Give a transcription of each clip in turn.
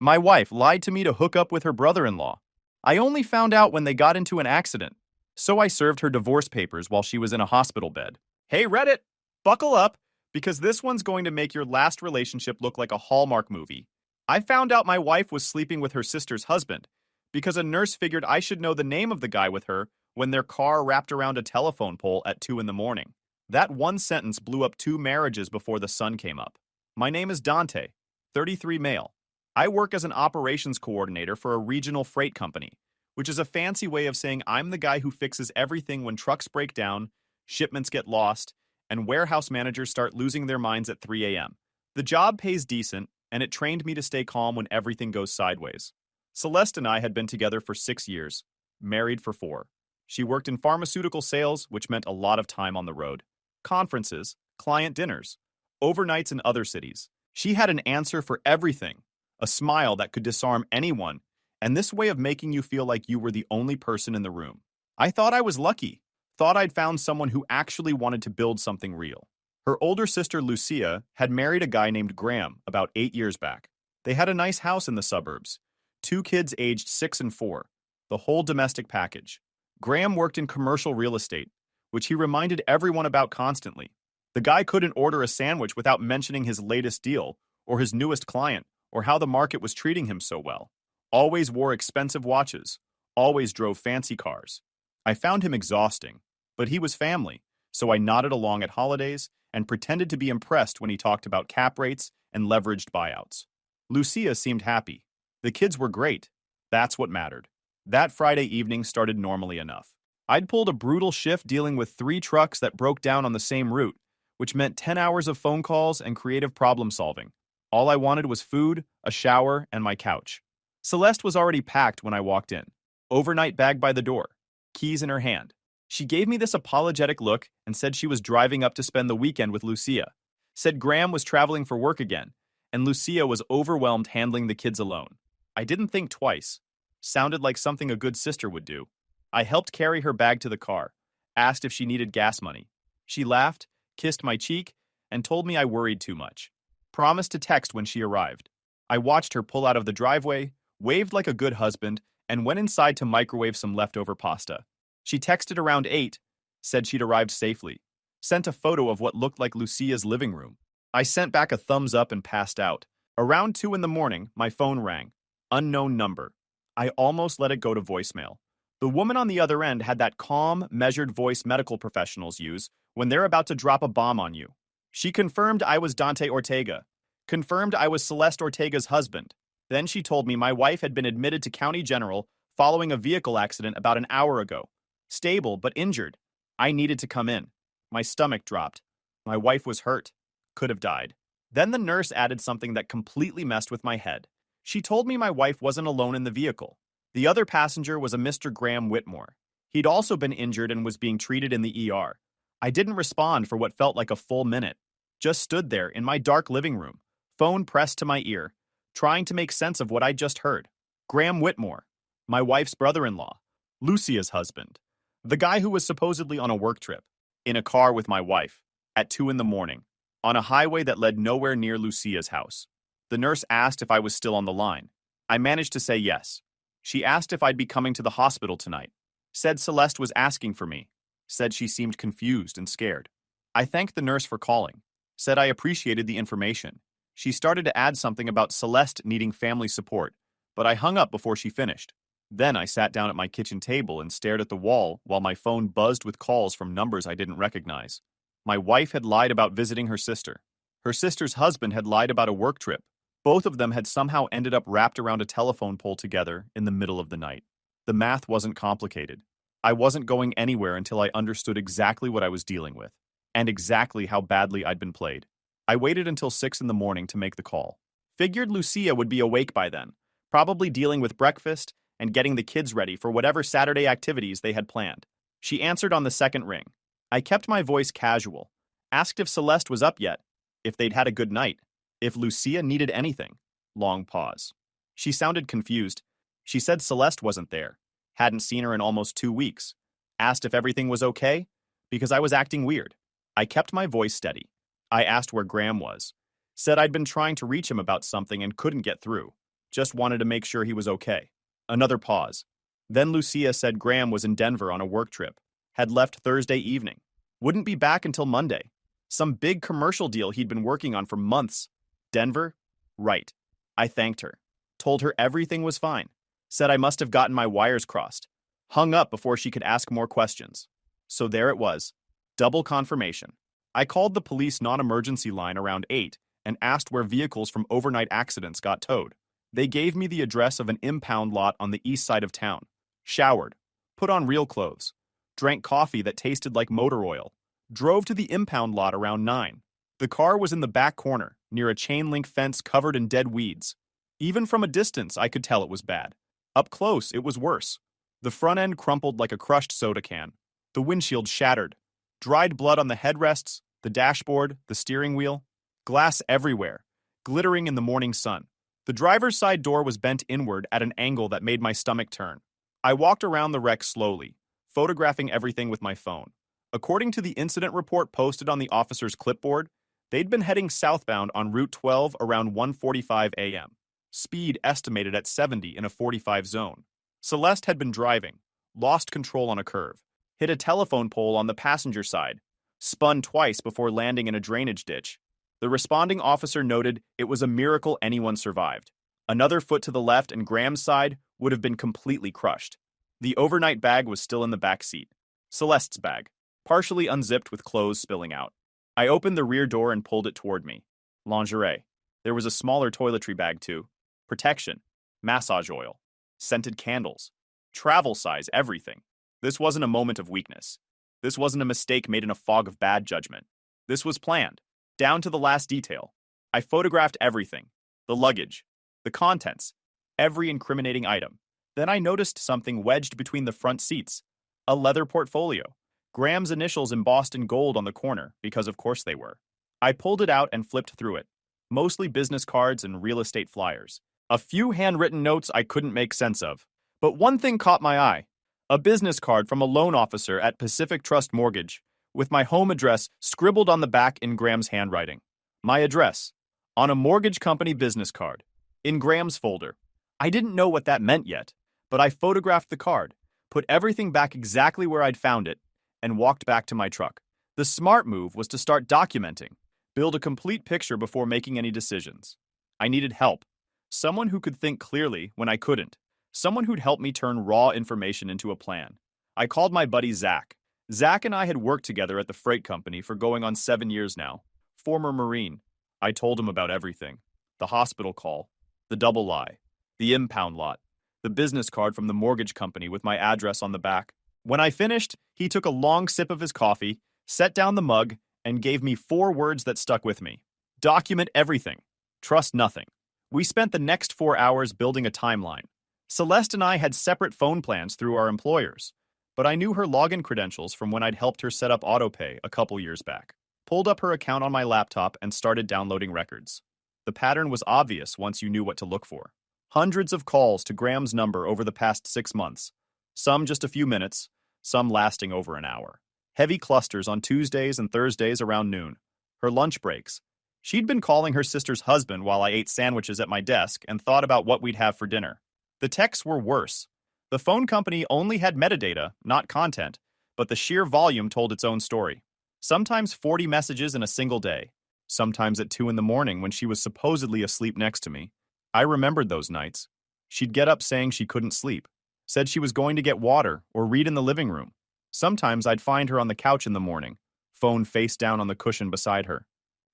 My wife lied to me to hook up with her brother-in-law. I only found out when they got into an accident, so I served her divorce papers while she was in a hospital bed. Hey Reddit, buckle up, because this one's going to make your last relationship look like a Hallmark movie. I found out my wife was sleeping with her sister's husband, because a nurse figured I should know the name of the guy with her when their car wrapped around a telephone pole at 2 in the morning. That one sentence blew up 2 marriages before the sun came up. My name is Dante, 33 male. I work as an operations coordinator for a regional freight company, which is a fancy way of saying I'm the guy who fixes everything when trucks break down, shipments get lost, and warehouse managers start losing their minds at 3 a.m. The job pays decent, and it trained me to stay calm when everything goes sideways. Celeste and I had been together for 6 years, married for 4. She worked in pharmaceutical sales, which meant a lot of time on the road. Conferences, client dinners, overnights in other cities. She had an answer for everything, a smile that could disarm anyone, and this way of making you feel like you were the only person in the room. I thought I was lucky, thought I'd found someone who actually wanted to build something real. Her older sister, Lucia, had married a guy named Graham about 8 years back. They had a nice house in the suburbs, 2 kids aged 6 and 4, the whole domestic package. Graham worked in commercial real estate, which he reminded everyone about constantly. The guy couldn't order a sandwich without mentioning his latest deal, or his newest client, or how the market was treating him so well. Always wore expensive watches, always drove fancy cars. I found him exhausting, but he was family, so I nodded along at holidays and pretended to be impressed when he talked about cap rates and leveraged buyouts. Lucia seemed happy. The kids were great. That's what mattered. That Friday evening started normally enough. I'd pulled a brutal shift dealing with 3 trucks that broke down on the same route, which meant 10 hours of phone calls and creative problem solving. All I wanted was food, a shower, and my couch. Celeste was already packed when I walked in. Overnight bag by the door, keys in her hand. She gave me this apologetic look and said she was driving up to spend the weekend with Lucia. Said Graham was traveling for work again, and Lucia was overwhelmed handling the kids alone. I didn't think twice. Sounded like something a good sister would do. I helped carry her bag to the car, asked if she needed gas money. She laughed, kissed my cheek, and told me I worried too much. Promised to text when she arrived. I watched her pull out of the driveway, waved like a good husband, and went inside to microwave some leftover pasta. She texted around 8, said she'd arrived safely, sent a photo of what looked like Lucia's living room. I sent back a thumbs up and passed out. Around 2 in the morning, my phone rang. Unknown number. I almost let it go to voicemail. The woman on the other end had that calm, measured voice medical professionals use when they're about to drop a bomb on you. She confirmed I was Dante Ortega, confirmed I was Celeste Ortega's husband. Then she told me my wife had been admitted to County General following a vehicle accident about an hour ago. Stable, but injured. I needed to come in. My stomach dropped. My wife was hurt. Could have died. Then the nurse added something that completely messed with my head. She told me my wife wasn't alone in the vehicle. The other passenger was a Mr. Graham Whitmore. He'd also been injured and was being treated in the ER. I didn't respond for what felt like a full minute. Just stood there in my dark living room, phone pressed to my ear, trying to make sense of what I'd just heard. Graham Whitmore, my wife's brother-in-law, Lucia's husband, the guy who was supposedly on a work trip, in a car with my wife, at 2 in the morning, on a highway that led nowhere near Lucia's house. The nurse asked if I was still on the line. I managed to say yes. She asked if I'd be coming to the hospital tonight. Said Celeste was asking for me. Said she seemed confused and scared. I thanked the nurse for calling. Said I appreciated the information. She started to add something about Celeste needing family support, but I hung up before she finished. Then I sat down at my kitchen table and stared at the wall while my phone buzzed with calls from numbers I didn't recognize. My wife had lied about visiting her sister. Her sister's husband had lied about a work trip. Both of them had somehow ended up wrapped around a telephone pole together in the middle of the night. The math wasn't complicated. I wasn't going anywhere until I understood exactly what I was dealing with, and exactly how badly I'd been played. I waited until 6 in the morning to make the call. Figured Lucia would be awake by then, probably dealing with breakfast and getting the kids ready for whatever Saturday activities they had planned. She answered on the second ring. I kept my voice casual, asked if Celeste was up yet, if they'd had a good night, if Lucia needed anything. Long pause. She sounded confused. She said Celeste wasn't there, hadn't seen her in almost 2 weeks. Asked if everything was okay, because I was acting weird. I kept my voice steady. I asked where Graham was. Said I'd been trying to reach him about something and couldn't get through. Just wanted to make sure he was okay. Another pause. Then Lucia said Graham was in Denver on a work trip. Had left Thursday evening. Wouldn't be back until Monday. Some big commercial deal he'd been working on for months. Denver? Right. I thanked her. Told her everything was fine. Said I must have gotten my wires crossed. Hung up before she could ask more questions. So there it was. Double confirmation. I called the police non-emergency line around 8 and asked where vehicles from overnight accidents got towed. They gave me the address of an impound lot on the east side of town. Showered. Put on real clothes. Drank coffee that tasted like motor oil. Drove to the impound lot around 9. The car was in the back corner, near a chain-link fence covered in dead weeds. Even from a distance, I could tell it was bad. Up close, it was worse. The front end crumpled like a crushed soda can. The windshield shattered. Dried blood on the headrests, the dashboard, the steering wheel. Glass everywhere, glittering in the morning sun. The driver's side door was bent inward at an angle that made my stomach turn. I walked around the wreck slowly, photographing everything with my phone. According to the incident report posted on the officer's clipboard, they'd been heading southbound on Route 12 around 1:45 a.m. Speed estimated at 70 in a 45 zone. Celeste had been driving, lost control on a curve, hit a telephone pole on the passenger side, spun twice before landing in a drainage ditch. The responding officer noted it was a miracle anyone survived. Another foot to the left and Graham's side would have been completely crushed. The overnight bag was still in the back seat. Celeste's bag, partially unzipped with clothes spilling out. I opened the rear door and pulled it toward me. Lingerie. There was a smaller toiletry bag too. Protection. Massage oil. Scented candles. Travel size, everything. This wasn't a moment of weakness. This wasn't a mistake made in a fog of bad judgment. This was planned, down to the last detail. I photographed everything. The luggage. The contents. Every incriminating item. Then I noticed something wedged between the front seats. A leather portfolio. Graham's initials embossed in gold on the corner, because of course they were. I pulled it out and flipped through it. Mostly business cards and real estate flyers. A few handwritten notes I couldn't make sense of. But one thing caught my eye. A business card from a loan officer at Pacific Trust Mortgage, with my home address scribbled on the back in Graham's handwriting. My address. On a mortgage company business card. In Graham's folder. I didn't know what that meant yet, but I photographed the card, put everything back exactly where I'd found it, and walked back to my truck. The smart move was to start documenting, build a complete picture before making any decisions. I needed help. Someone who could think clearly when I couldn't. Someone who'd help me turn raw information into a plan. I called my buddy Zach. Zach and I had worked together at the freight company for going on 7 years now. Former Marine. I told him about everything. The hospital call. The double lie. The impound lot. The business card from the mortgage company with my address on the back. When I finished, he took a long sip of his coffee, set down the mug, and gave me 4 words that stuck with me. Document everything. Trust nothing. We spent the next 4 hours building a timeline. Celeste and I had separate phone plans through our employers, but I knew her login credentials from when I'd helped her set up autopay a couple years back. Pulled up her account on my laptop and started downloading records. The pattern was obvious once you knew what to look for. Hundreds of calls to Graham's number over the past 6 months. Some just a few minutes, some lasting over an hour. Heavy clusters on Tuesdays and Thursdays around noon. Her lunch breaks. She'd been calling her sister's husband while I ate sandwiches at my desk and thought about what we'd have for dinner. The texts were worse. The phone company only had metadata, not content, but the sheer volume told its own story. Sometimes 40 messages in a single day. Sometimes at 2 in the morning when she was supposedly asleep next to me. I remembered those nights. She'd get up saying she couldn't sleep. Said she was going to get water or read in the living room. Sometimes I'd find her on the couch in the morning, phone face down on the cushion beside her.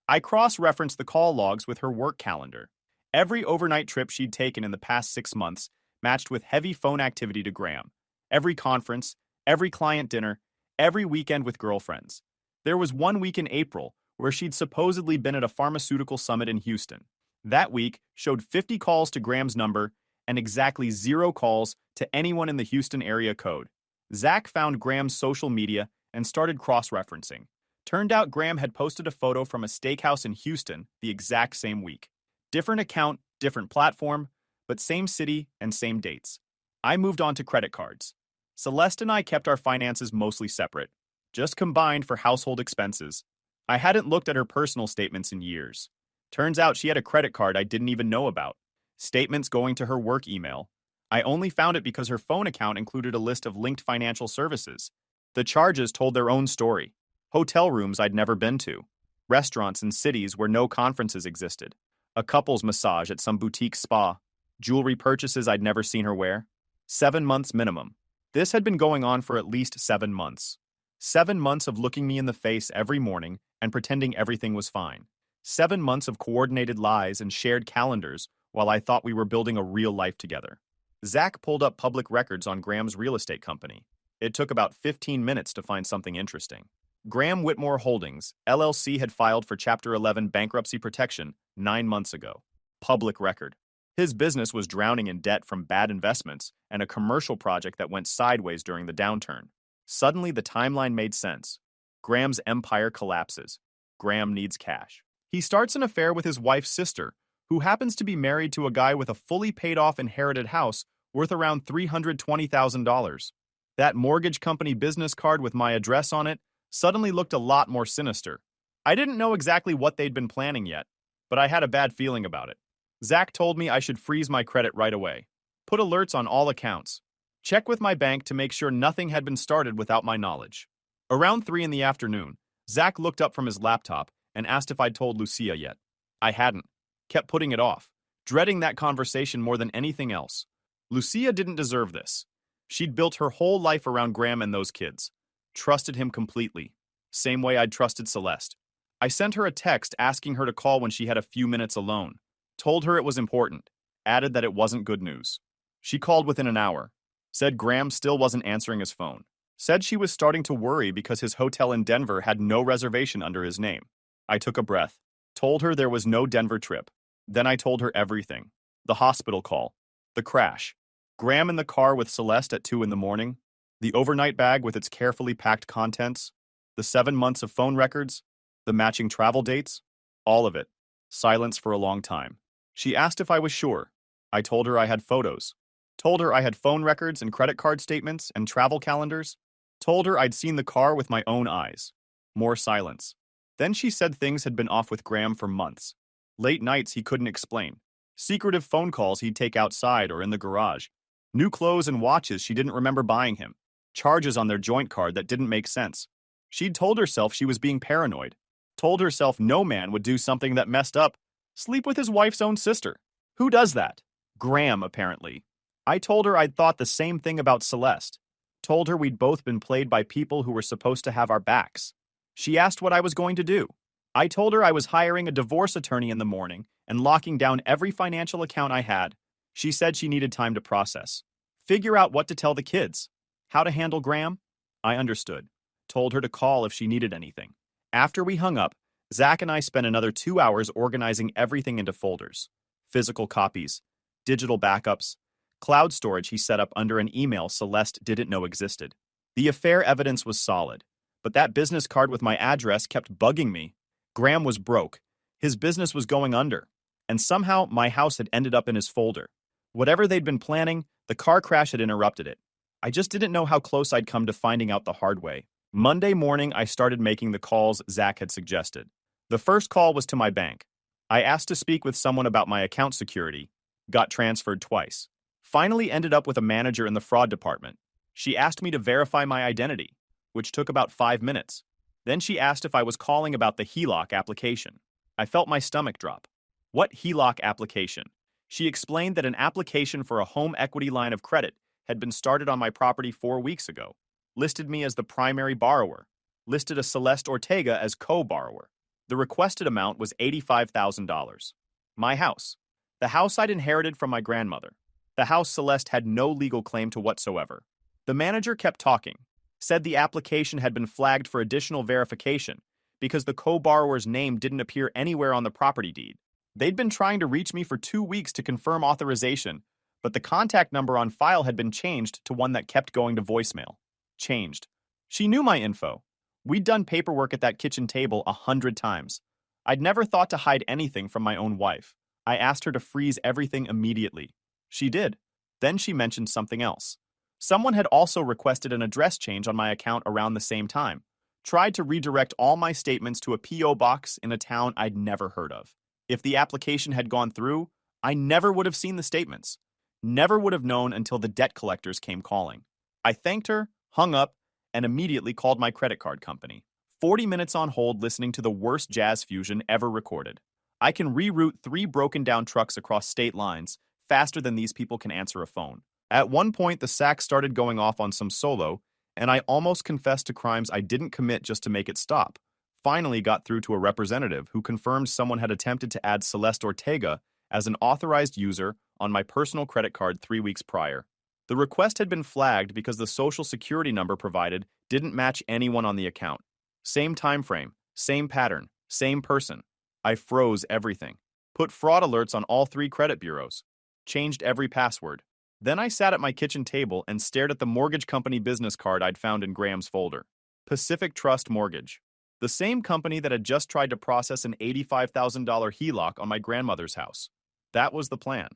I cross-referenced the call logs with her work calendar. Every overnight trip she'd taken in the past 6 months matched with heavy phone activity to Graham. Every conference, every client dinner, every weekend with girlfriends. There was one week in April where she'd supposedly been at a pharmaceutical summit in Houston. That week showed 50 calls to Graham's number and exactly 0 calls to anyone in the Houston area code. Zach found Graham's social media and started cross-referencing. Turned out Graham had posted a photo from a steakhouse in Houston the exact same week. Different account, different platform, but same city and same dates. I moved on to credit cards. Celeste and I kept our finances mostly separate, just combined for household expenses. I hadn't looked at her personal statements in years. Turns out she had a credit card I didn't even know about. Statements going to her work email. I only found it because her phone account included a list of linked financial services. The charges told their own story. Hotel rooms I'd never been to. Restaurants in cities where no conferences existed. A couple's massage at some boutique spa. Jewelry purchases I'd never seen her wear. 7 months minimum. This had been going on for at least 7 months. 7 months of looking me in the face every morning and pretending everything was fine. 7 months of coordinated lies and shared calendars while I thought we were building a real life together. Zach pulled up public records on Graham's real estate company. It took about 15 minutes to find something interesting. Graham Whitmore Holdings, LLC had filed for Chapter 11 bankruptcy protection 9 months ago. Public record. His business was drowning in debt from bad investments and a commercial project that went sideways during the downturn. Suddenly, the timeline made sense. Graham's empire collapses. Graham needs cash. He starts an affair with his wife's sister, who happens to be married to a guy with a fully paid-off inherited house worth around $320,000. That mortgage company business card with my address on it suddenly looked a lot more sinister. I didn't know exactly what they'd been planning yet, but I had a bad feeling about it. Zach told me I should freeze my credit right away. Put alerts on all accounts. Check with my bank to make sure nothing had been started without my knowledge. Around 3 in the afternoon, Zach looked up from his laptop and asked if I'd told Lucia yet. I hadn't. Kept putting it off, dreading that conversation more than anything else. Lucia didn't deserve this. She'd built her whole life around Graham and those kids. Trusted him completely. Same way I'd trusted Celeste. I sent her a text asking her to call when she had a few minutes alone. Told her it was important. Added that it wasn't good news. She called within an hour. Said Graham still wasn't answering his phone. Said she was starting to worry because his hotel in Denver had no reservation under his name. I took a breath. Told her there was no Denver trip. Then I told her everything. The hospital call. The crash. Graham in the car with Celeste at 2 in the morning. The overnight bag with its carefully packed contents. The 7 months of phone records. The matching travel dates. All of it. Silence for a long time. She asked if I was sure. I told her I had photos. Told her I had phone records and credit card statements and travel calendars. Told her I'd seen the car with my own eyes. More silence. Then she said things had been off with Graham for months. Late nights he couldn't explain. Secretive phone calls he'd take outside or in the garage. New clothes and watches she didn't remember buying him. Charges on their joint card that didn't make sense. She'd told herself she was being paranoid. Told herself no man would do something that messed up. Sleep with his wife's own sister. Who does that? Graham, apparently. I told her I'd thought the same thing about Celeste. Told her we'd both been played by people who were supposed to have our backs. She asked what I was going to do. I told her I was hiring a divorce attorney in the morning and locking down every financial account I had. She said she needed time to process. Figure out what to tell the kids. How to handle Graham? I understood. Told her to call if she needed anything. After we hung up, Zach and I spent another 2 hours organizing everything into folders. Physical copies, digital backups, cloud storage he set up under an email Celeste didn't know existed. The affair evidence was solid, but that business card with my address kept bugging me. Graham was broke. His business was going under. And somehow my house had ended up in his folder. Whatever they'd been planning, the car crash had interrupted it. I just didn't know how close I'd come to finding out the hard way. Monday morning, I started making the calls Zach had suggested. The first call was to my bank. I asked to speak with someone about my account security. Got transferred twice. Finally ended up with a manager in the fraud department. She asked me to verify my identity, which took about 5 minutes. Then she asked if I was calling about the HELOC application. I felt my stomach drop. What HELOC application? She explained that an application for a home equity line of credit had been started on my property 4 weeks ago. Listed me as the primary borrower. Listed a Celeste Ortega as co-borrower. The requested amount was $85,000. My house. The house I'd inherited from my grandmother. The house Celeste had no legal claim to whatsoever. The manager kept talking. Said the application had been flagged for additional verification because the co-borrower's name didn't appear anywhere on the property deed. They'd been trying to reach me for 2 weeks to confirm authorization, but the contact number on file had been changed to one that kept going to voicemail. Changed. She knew my info. We'd done paperwork at that kitchen table 100 times. I'd never thought to hide anything from my own wife. I asked her to freeze everything immediately. She did. Then she mentioned something else. Someone had also requested an address change on my account around the same time. Tried to redirect all my statements to a P.O. box in a town I'd never heard of. If the application had gone through, I never would have seen the statements. Never would have known until the debt collectors came calling. I thanked her, hung up, and immediately called my credit card company. 40 minutes on hold listening to the worst jazz fusion ever recorded. I can reroute 3 broken down trucks across state lines faster than these people can answer a phone. At one point, the sax started going off on some solo, and I almost confessed to crimes I didn't commit just to make it stop. Finally got through to a representative who confirmed someone had attempted to add Celeste Ortega as an authorized user on my personal credit card 3 weeks prior. The request had been flagged because the social security number provided didn't match anyone on the account. Same time frame, same pattern, same person. I froze everything. Put fraud alerts on all 3 credit bureaus. Changed every password. Then I sat at my kitchen table and stared at the mortgage company business card I'd found in Graham's folder. Pacific Trust Mortgage. The same company that had just tried to process an $85,000 HELOC on my grandmother's house. That was the plan.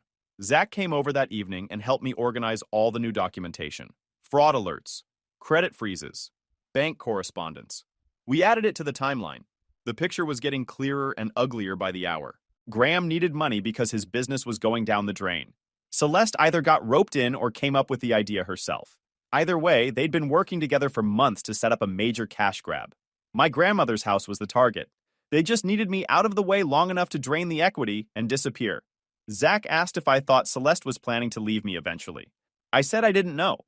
Zach came over that evening and helped me organize all the new documentation. Fraud alerts, credit freezes, bank correspondence. We added it to the timeline. The picture was getting clearer and uglier by the hour. Graham needed money because his business was going down the drain. Celeste either got roped in or came up with the idea herself. Either way, they'd been working together for months to set up a major cash grab. My grandmother's house was the target. They just needed me out of the way long enough to drain the equity and disappear. Zach asked if I thought Celeste was planning to leave me eventually. I said I didn't know.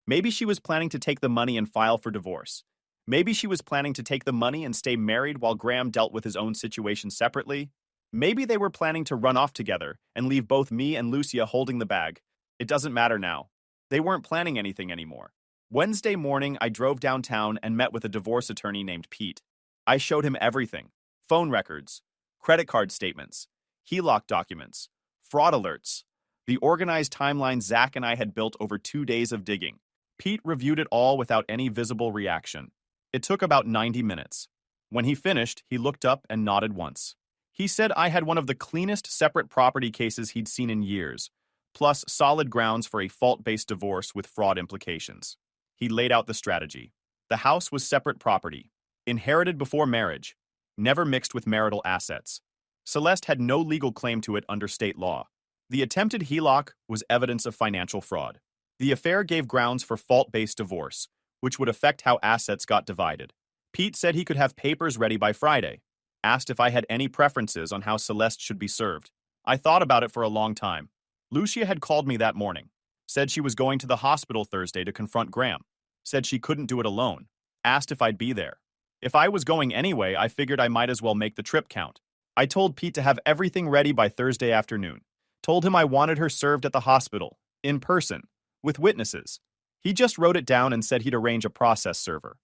Maybe she was planning to take the money and file for divorce. Maybe she was planning to take the money and stay married while Graham dealt with his own situation separately. Maybe they were planning to run off together and leave both me and Lucia holding the bag. It doesn't matter now. They weren't planning anything anymore. Wednesday morning, I drove downtown and met with a divorce attorney named Pete. I showed him everything. Phone records, credit card statements, HELOC documents, fraud alerts, the organized timeline Zach and I had built over 2 days of digging. Pete reviewed it all without any visible reaction. It took about 90 minutes. When he finished, he looked up and nodded once. He said I had one of the cleanest separate property cases he'd seen in years, plus solid grounds for a fault-based divorce with fraud implications. He laid out the strategy. The house was separate property, inherited before marriage, never mixed with marital assets. Celeste had no legal claim to it under state law. The attempted HELOC was evidence of financial fraud. The affair gave grounds for fault-based divorce, which would affect how assets got divided. Pete said he could have papers ready by Friday. Asked if I had any preferences on how Celeste should be served. I thought about it for a long time. Lucia had called me that morning. Said she was going to the hospital Thursday to confront Graham. Said she couldn't do it alone. Asked if I'd be there. If I was going anyway, I figured I might as well make the trip count. I told Pete to have everything ready by Thursday afternoon. Told him I wanted her served at the hospital, in person, with witnesses. He just wrote it down and said he'd arrange a process server.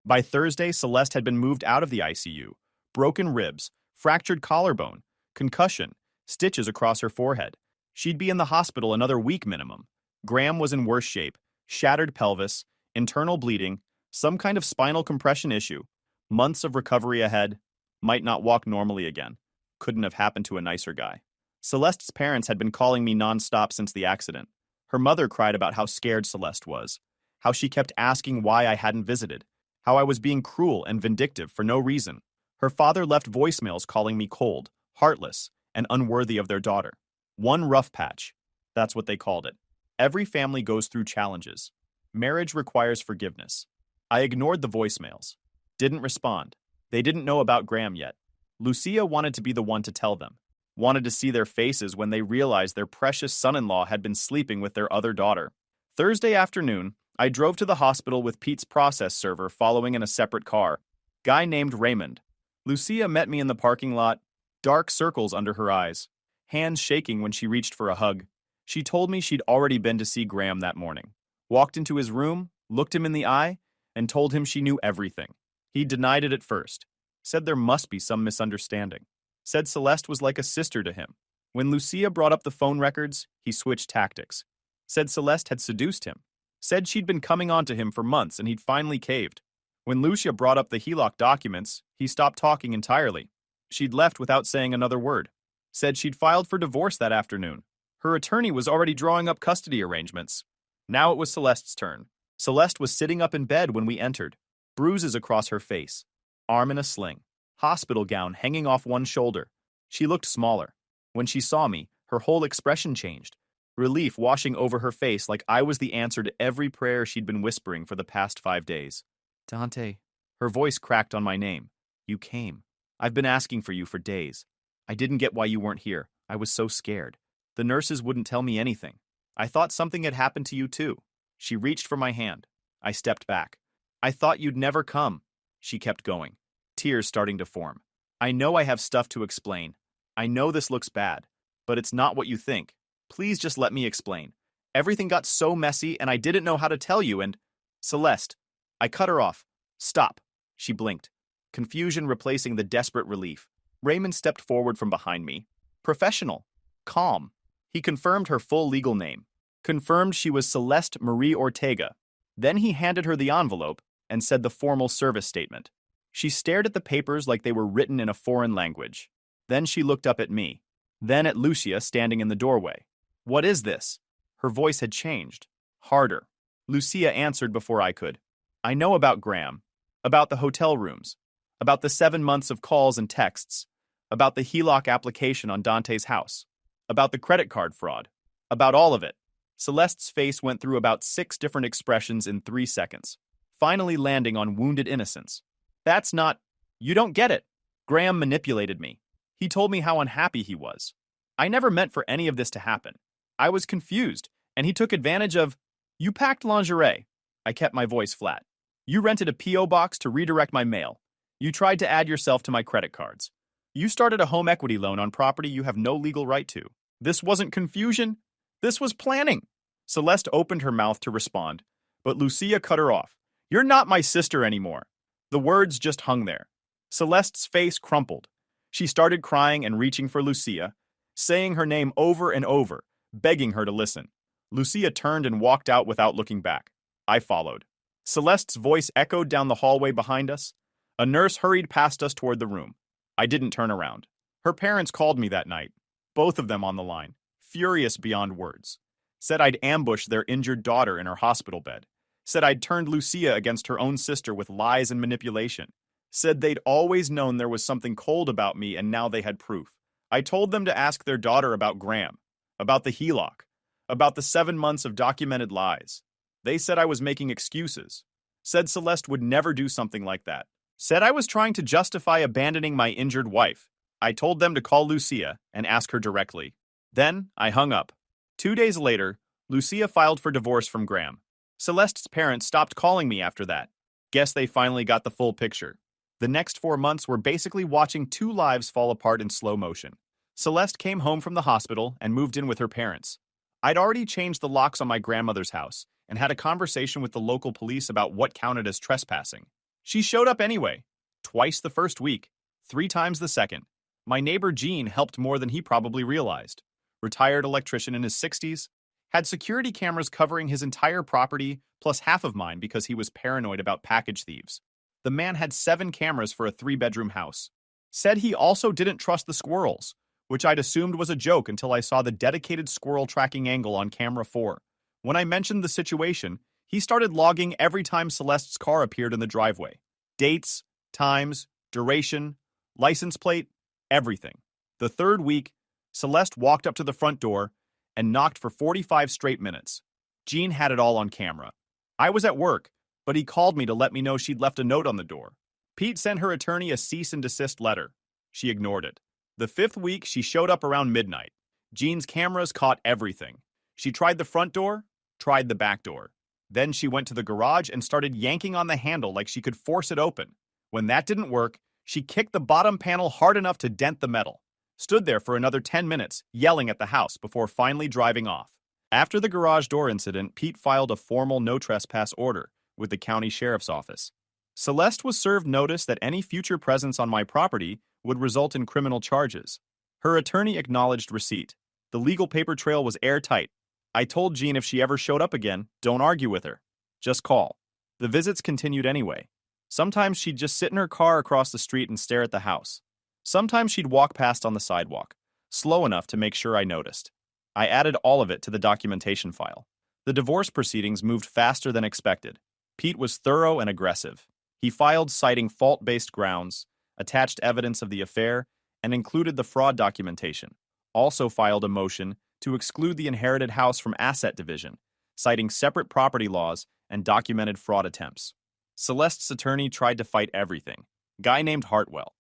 By Thursday, Celeste had been moved out of the ICU. Broken ribs, fractured collarbone, concussion, stitches across her forehead. She'd be in the hospital another week minimum. Graham was in worse shape, shattered pelvis, internal bleeding, some kind of spinal compression issue, months of recovery ahead, might not walk normally again. Couldn't have happened to a nicer guy. Celeste's parents had been calling me nonstop since the accident. Her mother cried about how scared Celeste was, how she kept asking why I hadn't visited, how I was being cruel and vindictive for no reason. Her father left voicemails calling me cold, heartless, and unworthy of their daughter. One rough patch. That's what they called it. Every family goes through challenges. Marriage requires forgiveness. I ignored the voicemails. Didn't respond. They didn't know about Graham yet. Lucia wanted to be the one to tell them. Wanted to see their faces when they realized their precious son-in-law had been sleeping with their other daughter. Thursday afternoon, I drove to the hospital with Pete's process server following in a separate car. Guy named Raymond. Lucia met me in the parking lot, dark circles under her eyes, hands shaking when she reached for a hug. She told me she'd already been to see Graham that morning. Walked into his room, looked him in the eye, and told him she knew everything. He denied it at first. Said there must be some misunderstanding. Said Celeste was like a sister to him. When Lucia brought up the phone records, he switched tactics. Said Celeste had seduced him. Said she'd been coming on to him for months and he'd finally caved. When Lucia brought up the HELOC documents, he stopped talking entirely. She'd left without saying another word. Said she'd filed for divorce that afternoon. Her attorney was already drawing up custody arrangements. Now it was Celeste's turn. Celeste was sitting up in bed when we entered. Bruises across her face. Arm in a sling. Hospital gown hanging off one shoulder. She looked smaller. When she saw me, Her whole expression changed, relief washing over her face like I was the answer to every prayer she'd been whispering for the past 5 days. Dante. Her voice cracked on my name. You came. I've been asking for you for days. I didn't get why you weren't here. I was so scared. The nurses wouldn't tell me anything. I thought something had happened to you too. She reached for my hand. I stepped back. I thought you'd never come. She kept going, tears starting to form. I know I have stuff to explain. I know this looks bad, but it's not what you think. Please just let me explain. Everything got so messy and I didn't know how to tell you and… Celeste. I cut her off. Stop. She blinked, confusion replacing the desperate relief. Raymond stepped forward from behind me. Professional. Calm. He confirmed her full legal name. Confirmed she was Celeste Marie Ortega. Then he handed her the envelope and said the formal service statement. She stared at the papers like they were written in a foreign language. Then she looked up at me. Then at Lucia standing in the doorway. What is this? Her voice had changed. Harder. Lucia answered before I could. I know about Graham. About the hotel rooms. About the 7 months of calls and texts. About the HELOC application on Dante's house. About the credit card fraud. About all of it. Celeste's face went through about 6 different expressions in 3 seconds, finally landing on wounded innocence. That's not… You don't get it. Graham manipulated me. He told me how unhappy he was. I never meant for any of this to happen. I was confused, and he took advantage of… You packed lingerie. I kept my voice flat. You rented a P.O. box to redirect my mail. You tried to add yourself to my credit cards. You started a home equity loan on property you have no legal right to. This wasn't confusion. This was planning. Celeste opened her mouth to respond, but Lucia cut her off. You're not my sister anymore. The words just hung there. Celeste's face crumpled. She started crying and reaching for Lucia, saying her name over and over, begging her to listen. Lucia turned and walked out without looking back. I followed. Celeste's voice echoed down the hallway behind us. A nurse hurried past us toward the room. I didn't turn around. Her parents called me that night, both of them on the line, furious beyond words. Said I'd ambushed their injured daughter in her hospital bed. Said I'd turned Lucia against her own sister with lies and manipulation. Said they'd always known there was something cold about me and now they had proof. I told them to ask their daughter about Graham, about the HELOC, about the 7 months of documented lies. They said I was making excuses. Said Celeste would never do something like that. Said I was trying to justify abandoning my injured wife. I told them to call Lucia and ask her directly. Then I hung up. 2 days later, Lucia filed for divorce from Graham. Celeste's parents stopped calling me after that. Guess they finally got the full picture. The next 4 months were basically watching 2 lives fall apart in slow motion. Celeste came home from the hospital and moved in with her parents. I'd already changed the locks on my grandmother's house and had a conversation with the local police about what counted as trespassing. She showed up anyway, twice the first week, 3 times the second. My neighbor Gene helped more than he probably realized. Retired electrician in his 60s, had security cameras covering his entire property, plus half of mine because he was paranoid about package thieves. The man had 7 cameras for a 3-bedroom house. Said he also didn't trust the squirrels, which I'd assumed was a joke until I saw the dedicated squirrel tracking angle on camera 4. When I mentioned the situation, he started logging every time Celeste's car appeared in the driveway. Dates, times, duration, license plate, everything. The 3rd week, Celeste walked up to the front door and knocked for 45 straight minutes. Gene had it all on camera. I was at work, but he called me to let me know she'd left a note on the door. Pete sent her attorney a cease and desist letter. She ignored it. The 5th week, she showed up around midnight. Gene's cameras caught everything. She tried the front door, tried the back door. Then she went to the garage and started yanking on the handle like she could force it open. When that didn't work, she kicked the bottom panel hard enough to dent the metal. Stood there for another 10 minutes, yelling at the house before finally driving off. After the garage door incident, Pete filed a formal no trespass order with the county sheriff's office. Celeste was served notice that any future presence on my property would result in criminal charges. Her attorney acknowledged receipt. The legal paper trail was airtight. I told Jean if she ever showed up again, don't argue with her. Just call. The visits continued anyway. Sometimes she'd just sit in her car across the street and stare at the house. Sometimes she'd walk past on the sidewalk, slow enough to make sure I noticed. I added all of it to the documentation file. The divorce proceedings moved faster than expected. Pete was thorough and aggressive. He filed citing fault-based grounds, attached evidence of the affair, and included the fraud documentation, also filed a motion to exclude the inherited house from asset division, citing separate property laws and documented fraud attempts. Celeste's attorney tried to fight everything. Guy named Hartwell.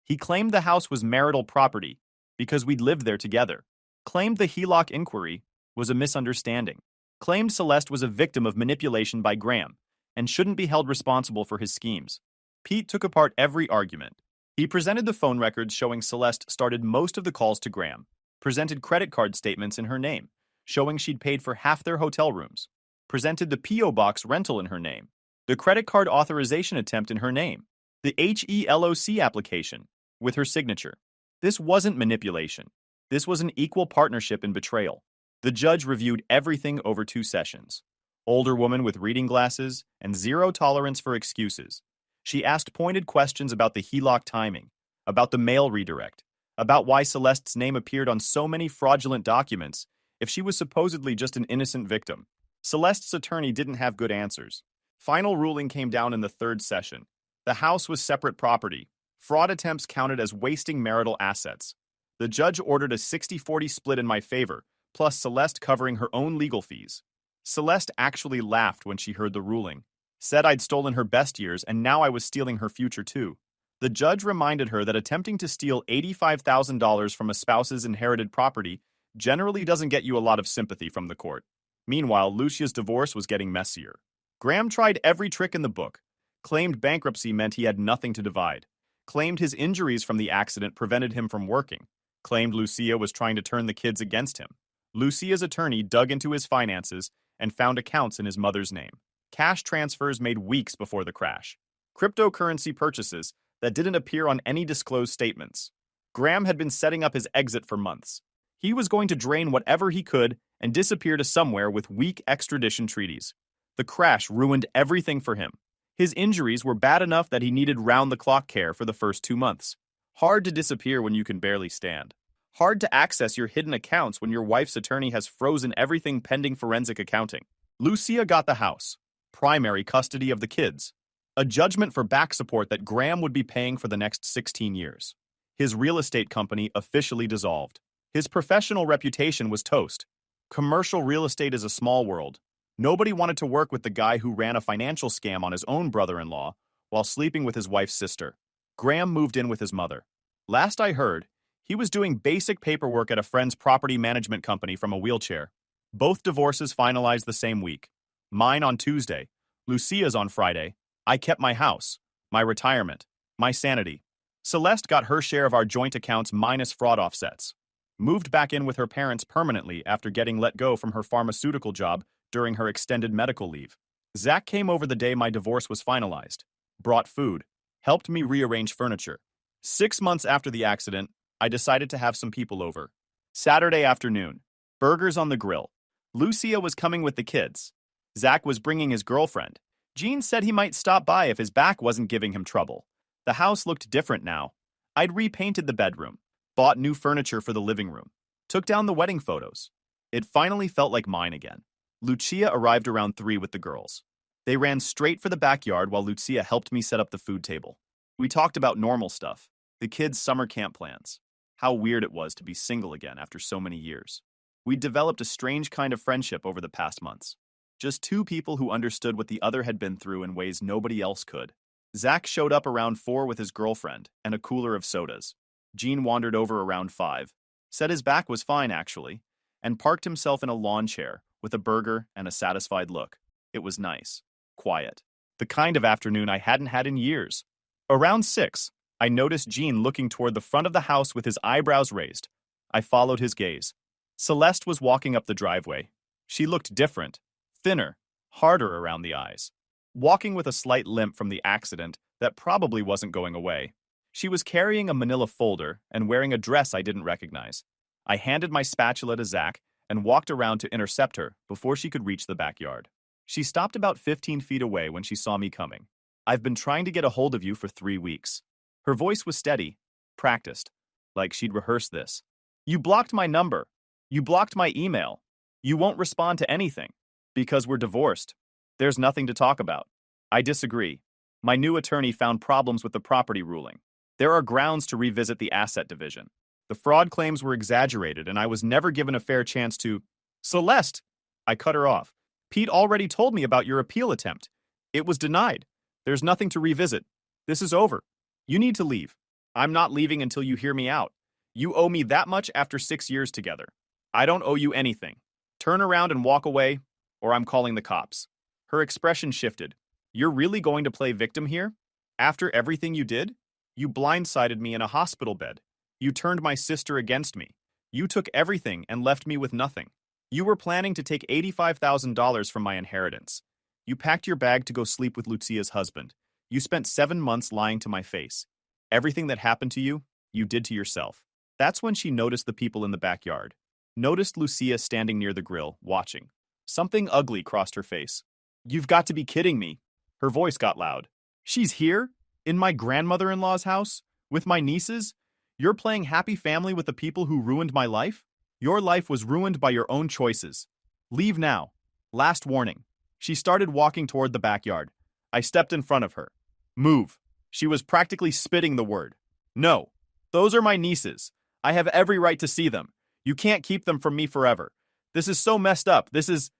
He claimed the house was marital property because we'd lived there together. Claimed the HELOC inquiry was a misunderstanding. Claimed Celeste was a victim of manipulation by Graham and shouldn't be held responsible for his schemes. Pete took apart every argument. He presented the phone records showing Celeste started most of the calls to Graham, presented credit card statements in her name, showing she'd paid for half their hotel rooms, presented the P.O. box rental in her name, the credit card authorization attempt in her name, the HELOC application with her signature. This wasn't manipulation. This was an equal partnership in betrayal. The judge reviewed everything over 2 sessions. Older woman with reading glasses and zero tolerance for excuses. She asked pointed questions about the HELOC timing, about the mail redirect, about why Celeste's name appeared on so many fraudulent documents if she was supposedly just an innocent victim. Celeste's attorney didn't have good answers. Final ruling came down in the 3rd session. The house was separate property. Fraud attempts counted as wasting marital assets. The judge ordered a 60-40 split in my favor, plus Celeste covering her own legal fees. Celeste actually laughed when she heard the ruling, said I'd stolen her best years and now I was stealing her future too. The judge reminded her that attempting to steal $85,000 from a spouse's inherited property generally doesn't get you a lot of sympathy from the court. Meanwhile, Lucia's divorce was getting messier. Graham tried every trick in the book, claimed bankruptcy meant he had nothing to divide, claimed his injuries from the accident prevented him from working, claimed Lucia was trying to turn the kids against him. Lucia's attorney dug into his finances and found accounts in his mother's name. Cash transfers made weeks before the crash. Cryptocurrency purchases that didn't appear on any disclosed statements. Graham had been setting up his exit for months. He was going to drain whatever he could and disappear to somewhere with weak extradition treaties. The crash ruined everything for him. His injuries were bad enough that he needed round-the-clock care for the first 2 months. Hard to disappear when you can barely stand. Hard to access your hidden accounts when your wife's attorney has frozen everything pending forensic accounting. Lucia got the house, primary custody of the kids, a judgment for back support that Graham would be paying for the next 16 years. His real estate company officially dissolved. His professional reputation was toast. Commercial real estate is a small world. Nobody wanted to work with the guy who ran a financial scam on his own brother-in-law while sleeping with his wife's sister. Graham moved in with his mother. Last I heard, he was doing basic paperwork at a friend's property management company from a wheelchair. Both divorces finalized the same week. Mine on Tuesday, Lucia's on Friday. I kept my house, my retirement, my sanity. Celeste got her share of our joint accounts minus fraud offsets. Moved back in with her parents permanently after getting let go from her pharmaceutical job during her extended medical leave. Zach came over the day my divorce was finalized, brought food, helped me rearrange furniture. 6 months after the accident, I decided to have some people over. Saturday afternoon, burgers on the grill. Lucia was coming with the kids. Zach was bringing his girlfriend. Gene said he might stop by if his back wasn't giving him trouble. The house looked different now. I'd repainted the bedroom, bought new furniture for the living room, took down the wedding photos. It finally felt like mine again. Lucia arrived around 3 with the girls. They ran straight for the backyard while Lucia helped me set up the food table. We talked about normal stuff, the kids' summer camp plans, how weird it was to be single again after so many years. We'd developed a strange kind of friendship over the past months. Just 2 people who understood what the other had been through in ways nobody else could. Zach showed up around 4 with his girlfriend and a cooler of sodas. Gene wandered over around 5, said his back was fine actually, and parked himself in a lawn chair with a burger and a satisfied look. It was nice, quiet, the kind of afternoon I hadn't had in years. Around 6, I noticed Gene looking toward the front of the house with his eyebrows raised. I followed his gaze. Celeste was walking up the driveway. She looked different, thinner, harder around the eyes, walking with a slight limp from the accident that probably wasn't going away. She was carrying a manila folder and wearing a dress I didn't recognize. I handed my spatula to Zach and walked around to intercept her before she could reach the backyard. She stopped about 15 feet away when she saw me coming. I've been trying to get a hold of you for 3 weeks. Her voice was steady, practiced, like she'd rehearsed this. You blocked my number. You blocked my email. You won't respond to anything. Because we're divorced. There's nothing to talk about. I disagree. My new attorney found problems with the property ruling. There are grounds to revisit the asset division. The fraud claims were exaggerated, and I was never given a fair chance to. Celeste! I cut her off. Pete already told me about your appeal attempt. It was denied. There's nothing to revisit. This is over. You need to leave. I'm not leaving until you hear me out. You owe me that much after 6 years together. I don't owe you anything. Turn around and walk away, or I'm calling the cops. Her expression shifted. You're really going to play victim here? After everything you did? You blindsided me in a hospital bed. You turned my sister against me. You took everything and left me with nothing. You were planning to take $85,000 from my inheritance. You packed your bag to go sleep with Lucia's husband. You spent 7 months lying to my face. Everything that happened to you, you did to yourself. That's when she noticed the people in the backyard. Noticed Lucia standing near the grill, watching. Something ugly crossed her face. You've got to be kidding me. Her voice got loud. She's here? In my grandmother-in-law's house? With my nieces? You're playing happy family with the people who ruined my life? Your life was ruined by your own choices. Leave now. Last warning. She started walking toward the backyard. I stepped in front of her. Move. She was practically spitting the word. No. Those are my nieces. I have every right to see them. You can't keep them from me forever. This is so messed up. This is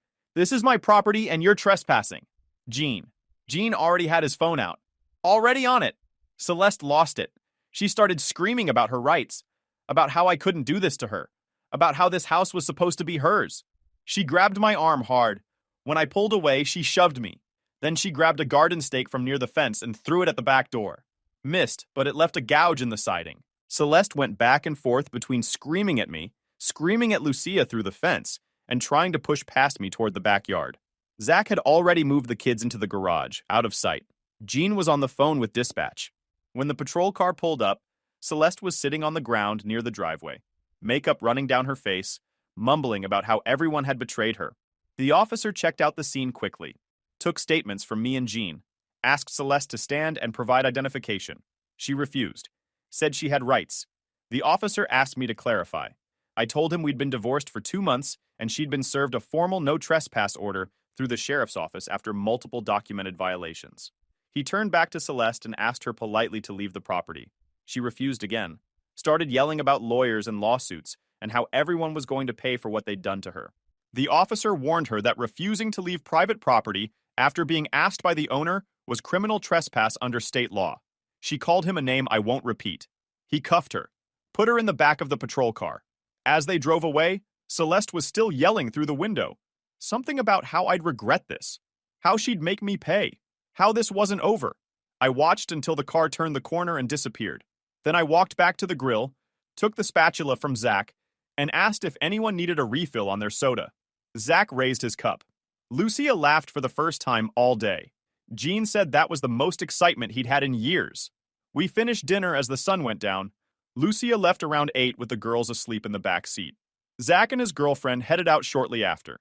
my property and you're trespassing. Gene. Gene already had his phone out. Already on it. Celeste lost it. She started screaming about her rights, about how I couldn't do this to her, about how this house was supposed to be hers. She grabbed my arm hard. When I pulled away, she shoved me. Then she grabbed a garden stake from near the fence and threw it at the back door. Missed, but it left a gouge in the siding. Celeste went back and forth between screaming at me, screaming at Lucia through the fence, and trying to push past me toward the backyard. Zach had already moved the kids into the garage, out of sight. Jean was on the phone with dispatch. When the patrol car pulled up, Celeste was sitting on the ground near the driveway, makeup running down her face, mumbling about how everyone had betrayed her. The officer checked out the scene quickly, took statements from me and Jean, asked Celeste to stand and provide identification. She refused, said she had rights. The officer asked me to clarify. I told him we'd been divorced for 2 months and she'd been served a formal no trespass order through the sheriff's office after multiple documented violations. He turned back to Celeste and asked her politely to leave the property. She refused again, started yelling about lawyers and lawsuits and how everyone was going to pay for what they'd done to her. The officer warned her that refusing to leave private property after being asked by the owner was criminal trespass under state law. She called him a name I won't repeat. He cuffed her, put her in the back of the patrol car. As they drove away, Celeste was still yelling through the window. Something about how I'd regret this, how she'd make me pay, how this wasn't over. I watched until the car turned the corner and disappeared. Then I walked back to the grill, took the spatula from Zach, and asked if anyone needed a refill on their soda. Zach raised his cup. Lucia laughed for the first time all day. Jean said that was the most excitement he'd had in years. We finished dinner as the sun went down. Lucia left around 8 with the girls asleep in the back seat. Zach and his girlfriend headed out shortly after.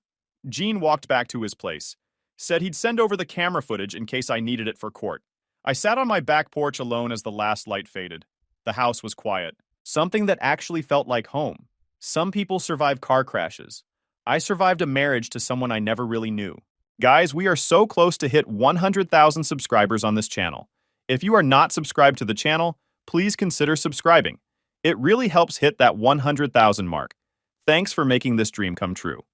Jean walked back to his place, said he'd send over the camera footage in case I needed it for court. I sat on my back porch alone as the last light faded. The house was quiet, something that actually felt like home. Some people survive car crashes. I survived a marriage to someone I never really knew. Guys, we are so close to hit 100,000 subscribers on this channel. If you are not subscribed to the channel, please consider subscribing. It really helps hit that 100,000 mark. Thanks for making this dream come true.